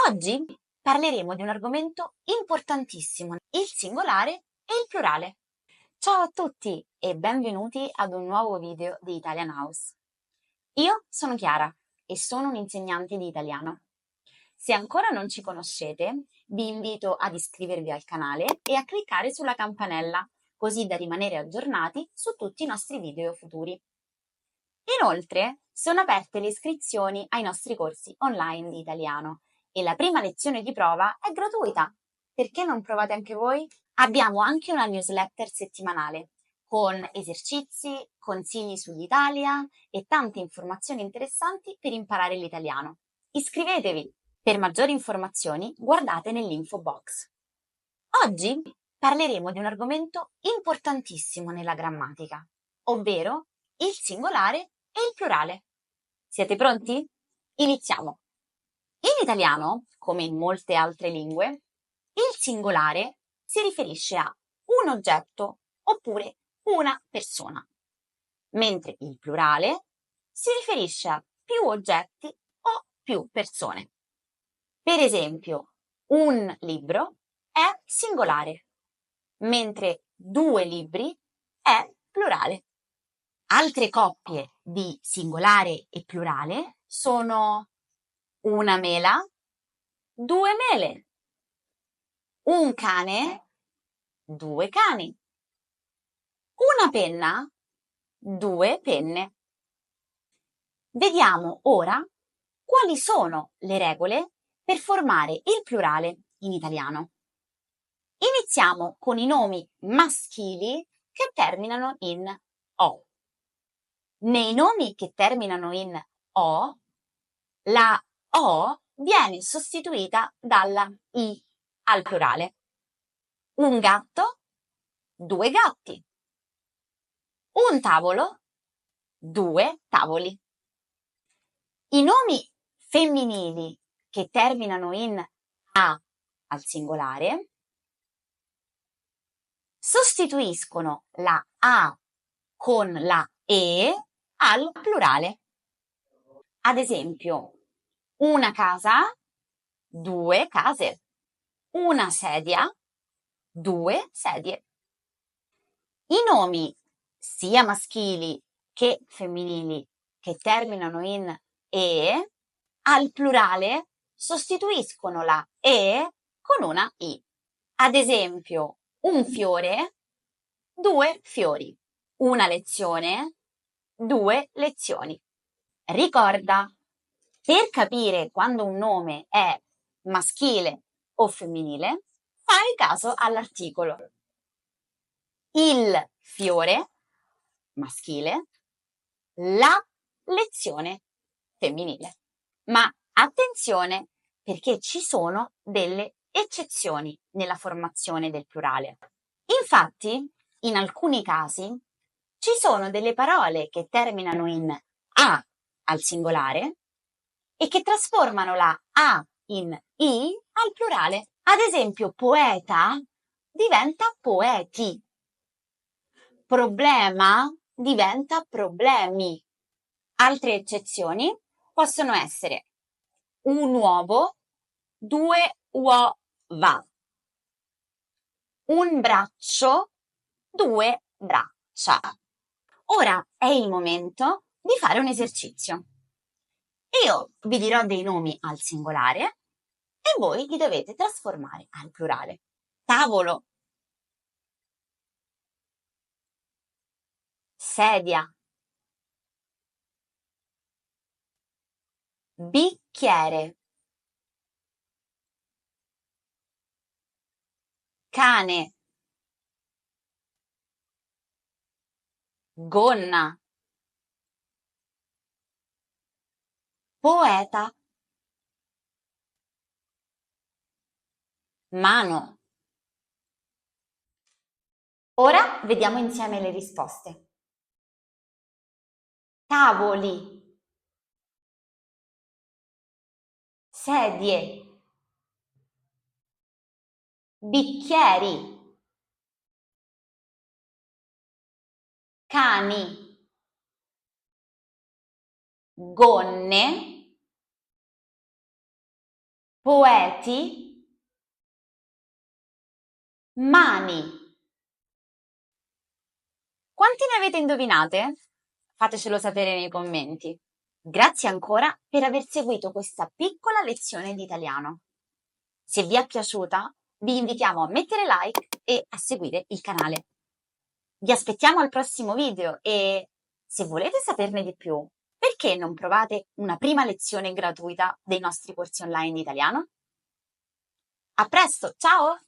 Oggi parleremo di un argomento importantissimo, il singolare e il plurale. Ciao a tutti e benvenuti ad un nuovo video di Italian House. Io sono Chiara e sono un'insegnante di italiano. Se ancora non ci conoscete, vi invito ad iscrivervi al canale e a cliccare sulla campanella, così da rimanere aggiornati su tutti i nostri video futuri. Inoltre, sono aperte le iscrizioni ai nostri corsi online di italiano e la prima lezione di prova è gratuita. Perché non provate anche voi? Abbiamo anche una newsletter settimanale con esercizi, consigli sull'Italia e tante informazioni interessanti per imparare l'italiano. Iscrivetevi! Per maggiori informazioni guardate nell'info box. Oggi parleremo di un argomento importantissimo nella grammatica, ovvero il singolare e il plurale. Siete pronti? Iniziamo! In italiano, come in molte altre lingue, il singolare si riferisce a un oggetto oppure una persona, mentre il plurale si riferisce a più oggetti o più persone. Per esempio, un libro è singolare, mentre 2 libri è plurale. Altre coppie di singolare e plurale sono una mela, 2 mele, un cane, 2 cani, una penna, 2 penne. Vediamo ora quali sono le regole per formare il plurale in italiano. Iniziamo con i nomi maschili che terminano in O. Nei nomi che terminano in O, la O viene sostituita dalla I al plurale. Un gatto, 2 gatti. Un tavolo, 2 tavoli. I nomi femminili che terminano in A al singolare sostituiscono la A con la E al plurale. Ad esempio, una casa, 2 case. Una sedia, 2 sedie. I nomi sia maschili che femminili che terminano in E al plurale sostituiscono la E con una I. Ad esempio, un fiore, 2 fiori. Una lezione, 2 lezioni. Ricorda, per capire quando un nome è maschile o femminile, fai caso all'articolo. Il fiore, maschile, la lezione, femminile. Ma attenzione, perché ci sono delle eccezioni nella formazione del plurale. Infatti, in alcuni casi, ci sono delle parole che terminano in A al singolare e che trasformano la A in I al plurale. Ad esempio, poeta diventa poeti. Problema diventa problemi. Altre eccezioni possono essere un uovo, 2 uova. Un braccio, 2 braccia. Ora è il momento di fare un esercizio. Io vi dirò dei nomi al singolare e voi li dovete trasformare al plurale. Tavolo, sedia, bicchiere, cane, gonna, poeta, mano. Ora vediamo insieme le risposte. Tavoli, sedie, bicchieri, cani, gonne, poeti, mani. Quanti ne avete indovinate? Fatecelo sapere nei commenti. Grazie ancora per aver seguito questa piccola lezione di italiano. Se vi è piaciuta, vi invitiamo a mettere like e a seguire il canale. Vi aspettiamo al prossimo video e se volete saperne di più, perché non provate una prima lezione gratuita dei nostri corsi online di italiano? A presto, ciao!